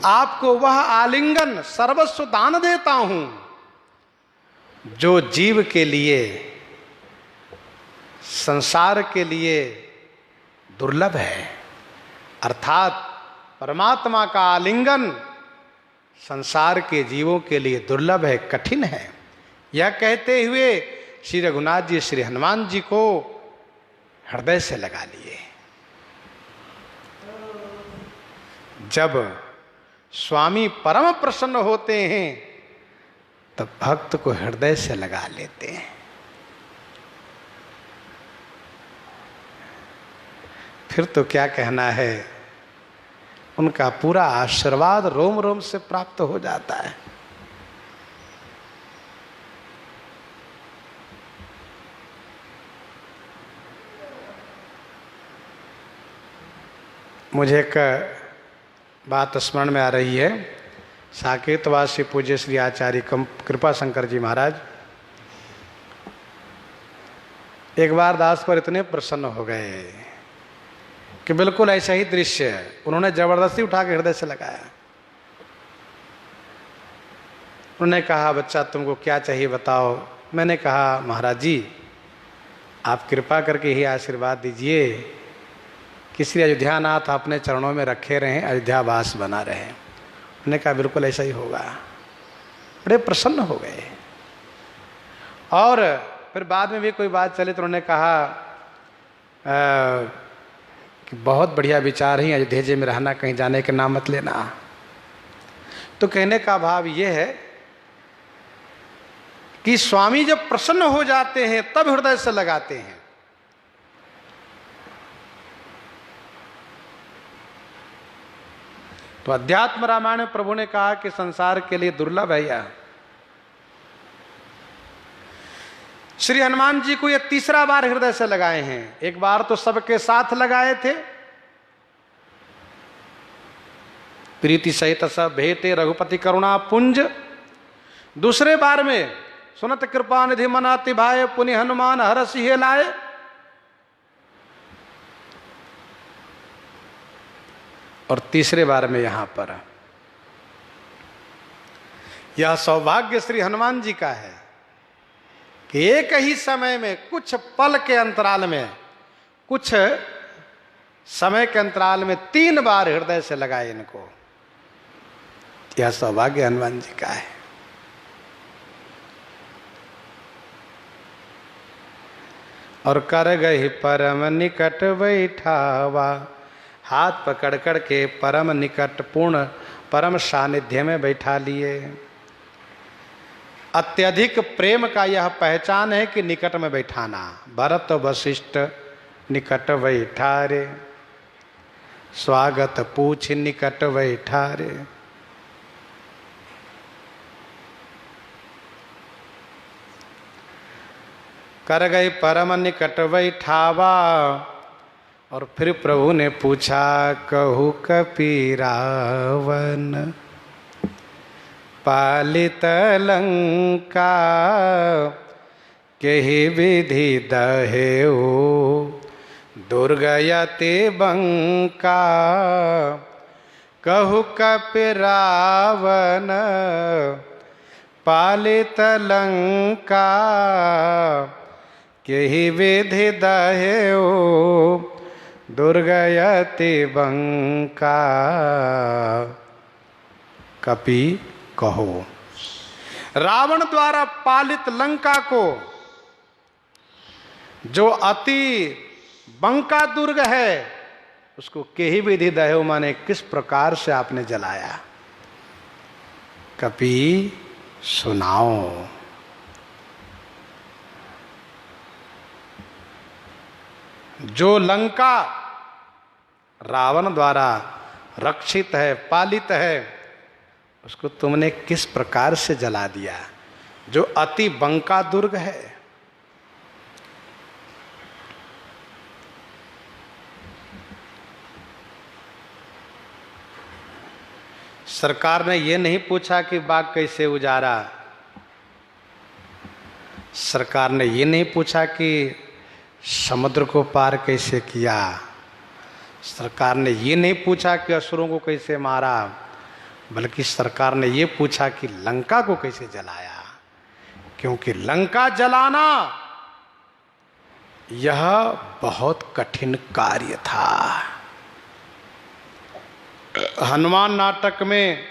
आपको वह आलिंगन सर्वस्व दान देता हूं जो जीव के लिए, संसार के लिए दुर्लभ है। अर्थात परमात्मा का आलिंगन संसार के जीवों के लिए दुर्लभ है, कठिन है। यह कहते हुए श्री रघुनाथ जी श्री हनुमान जी को हृदय से लगा लिए। जब स्वामी परम प्रसन्न होते हैं तब भक्त को हृदय से लगा लेते हैं। फिर तो क्या कहना है, उनका पूरा आशीर्वाद रोम रोम से प्राप्त हो जाता है। मुझे एक बात स्मरण में आ रही है। साकेतवासी पूज्य श्री आचार्य कृपा शंकर जी महाराज एक बार दास पर इतने प्रसन्न हो गए कि बिल्कुल ऐसा ही दृश्य उन्होंने जबरदस्ती उठा के हृदय से लगाया। उन्होंने कहा, बच्चा तुमको क्या चाहिए बताओ। मैंने कहा, महाराज जी आप कृपा करके ही आशीर्वाद दीजिए कि श्री अयोध्यानाथ अपने चरणों में रखे रहें, अयोध्यावास बना रहे। उन्होंने कहा बिल्कुल ऐसा ही होगा। बड़े प्रसन्न हो गए। और फिर बाद में भी कोई बात चले तो उन्होंने कहा कि बहुत बढ़िया विचार है, अयोध्या जी में रहना, कहीं जाने के नाम मत लेना। तो कहने का भाव ये है कि स्वामी जब प्रसन्न हो जाते हैं तब हृदय से लगाते हैं। तो अध्यात्म रामायण में प्रभु ने कहा कि संसार के लिए दुर्लभ है यह। श्री हनुमान जी को यह तीसरा बार हृदय से लगाए हैं। एक बार तो सबके साथ लगाए थे, प्रीति सहित सब भेते रघुपति करुणा पुंज। दूसरे बार में सुनत कृपा निधि मनाति भाई, पुनि हनुमान हरसि हे लाए। और तीसरे बार में यहां पर यह सौभाग्य श्री हनुमान जी का है कि एक ही समय में, कुछ पल के अंतराल में, कुछ समय के अंतराल में 3 बार हृदय से लगाए इनको। यह सौभाग्य हनुमान जी का है। और कर गई परम निकट बैठावा, हाथ पकड़ कर के परम निकट पूर्ण परम सानिध्य में बैठा लिए। अत्यधिक प्रेम का यह पहचान है कि निकट में बैठाना। भरत वशिष्ठ निकट बैठा रे, स्वागत पूछ निकट बैठा रे। कर गए परम निकट बैठावा। और फिर प्रभु ने पूछा, कहु कपि रावण पालित लंका, केहि विधि दहेउ दुर्गयति बंका। कहु कपि रावण पालित लंका, केहि विधि दहेउ दुर्गयति बंका। कपि कहो, रावण द्वारा पालित लंका को, जो अति बंका दुर्ग है, उसको केहि विधि दहेउ माने किस प्रकार से आपने जलाया। कपि सुनाओ। जो लंका रावण द्वारा रक्षित है, पालित है, उसको तुमने किस प्रकार से जला दिया, जो अति बंका दुर्ग है। सरकार ने ये नहीं पूछा कि बाग कैसे उजारा, सरकार ने ये नहीं पूछा कि समुद्र को पार कैसे किया, सरकार ने ये नहीं पूछा कि असुरों को कैसे मारा, बल्कि सरकार ने ये पूछा कि लंका को कैसे जलाया। क्योंकि लंका जलाना यह बहुत कठिन कार्य था। हनुमान नाटक में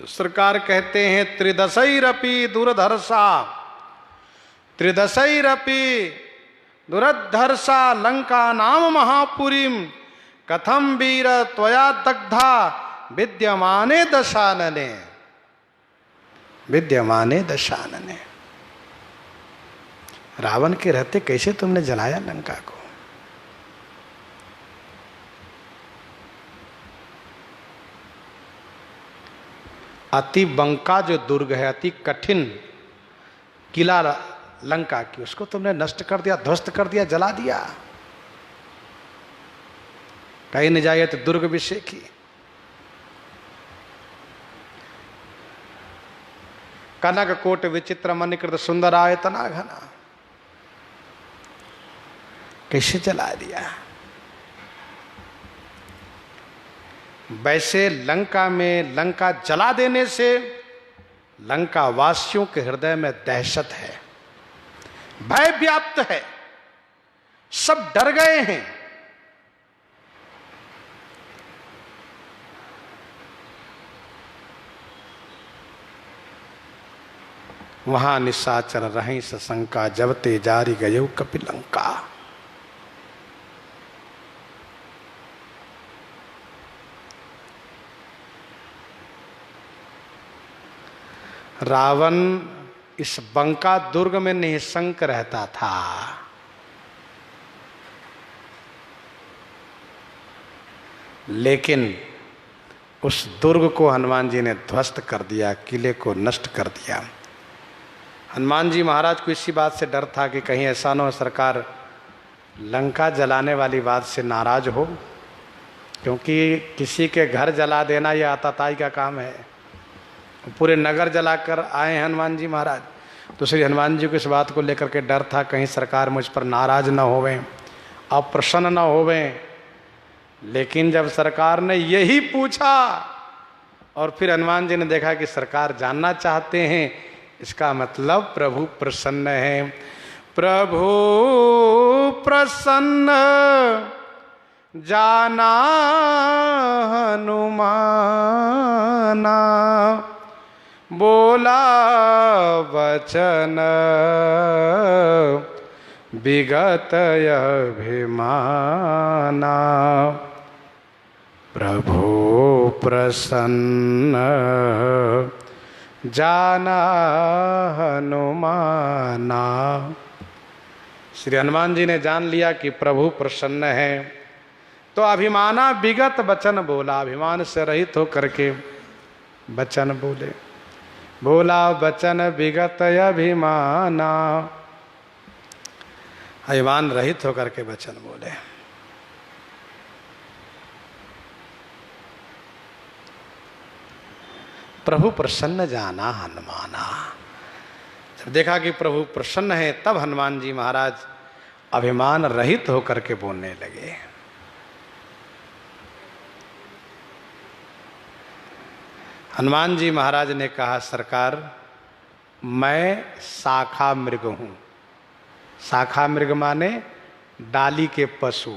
सरकार कहते हैं, त्रिदशैरपि दुर्धर्षा, त्रिदशैरपि दुर्धर्षा लंका नाम महापुरीम, कथम वीर त्वया दग्धा विद्यमाने दशानने, विद्यमाने दशानने। रावण के रहते कैसे तुमने जलाया लंका को। अति बंका जो दुर्ग है, अति कठिन किला लंका की, उसको तुमने नष्ट कर दिया, ध्वस्त कर दिया, जला दिया। कहीं न जाए तो दुर्ग विषय की। कनक कोट विचित्र मणिकृत सुंदर आयतना घना, कैसे जला दिया। वैसे लंका में, लंका जला देने से लंका वासियों के हृदय में दहशत है, भय व्याप्त है, सब डर गए हैं। वहां निशाचर रही सशंका, जब ते जारी गयो कपि लंका। रावण इस बंका दुर्ग में निःशंक रहता था। लेकिन उस दुर्ग को हनुमान जी ने ध्वस्त कर दिया, किले को नष्ट कर दिया। हनुमान जी महाराज को इसी बात से डर था कि कहीं ऐसा न हो सरकार लंका जलाने वाली बात से नाराज हो, क्योंकि किसी के घर जला देना यह आतताई का काम है। पूरे नगर जलाकर आए हनुमान जी महाराज, तो श्री हनुमान जी को इस बात को लेकर के डर था कहीं सरकार मुझ पर नाराज न होवें, अप्रसन्न न होवें। लेकिन जब सरकार ने यही पूछा और फिर हनुमान जी ने देखा कि सरकार जानना चाहते हैं, इसका मतलब प्रभु प्रसन्न है। प्रभु प्रसन्न जाना हनुमाना, बोला वचन विगत अभिमाना। प्रभु प्रसन्न जाना हनुमाना। श्री हनुमान जी ने जान लिया कि प्रभु प्रसन्न है, तो अभिमाना विगत वचन बोला, अभिमान से रहित होकर के वचन बोले। बोला वचन विगत अभिमाना, अभिमान रहित होकर के वचन बोले। प्रभु प्रसन्न जाना हनुमाना। जब देखा कि प्रभु प्रसन्न है, तब हनुमान जी महाराज अभिमान रहित होकर के बोलने लगे। हनुमान जी महाराज ने कहा, सरकार मैं शाखा मृग हूं। शाखा मृग माने डाली के पशु,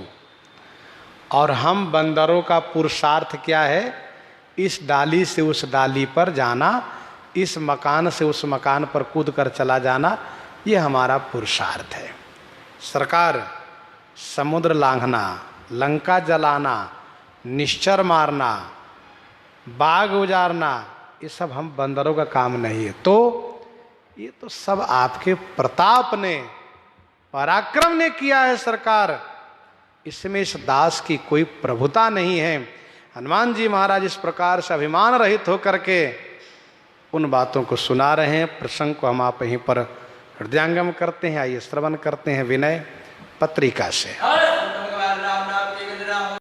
और हम बंदरों का पुरुषार्थ क्या है? इस डाली से उस डाली पर जाना, इस मकान से उस मकान पर कूद कर चला जाना, ये हमारा पुरुषार्थ है। सरकार समुद्र लांघना, लंका जलाना, निश्चर मारना, बाग उजारना, ये सब हम बंदरों का काम नहीं है। तो ये तो सब आपके प्रताप ने, पराक्रम ने किया है सरकार, इसमें इस दास की कोई प्रभुता नहीं है। हनुमान जी महाराज इस प्रकार से अभिमान रहित होकर के उन बातों को सुना रहे हैं। प्रसंग को हम आप यहीं पर हृदयांगम करते हैं। आइए श्रवण करते हैं विनय पत्रिका से।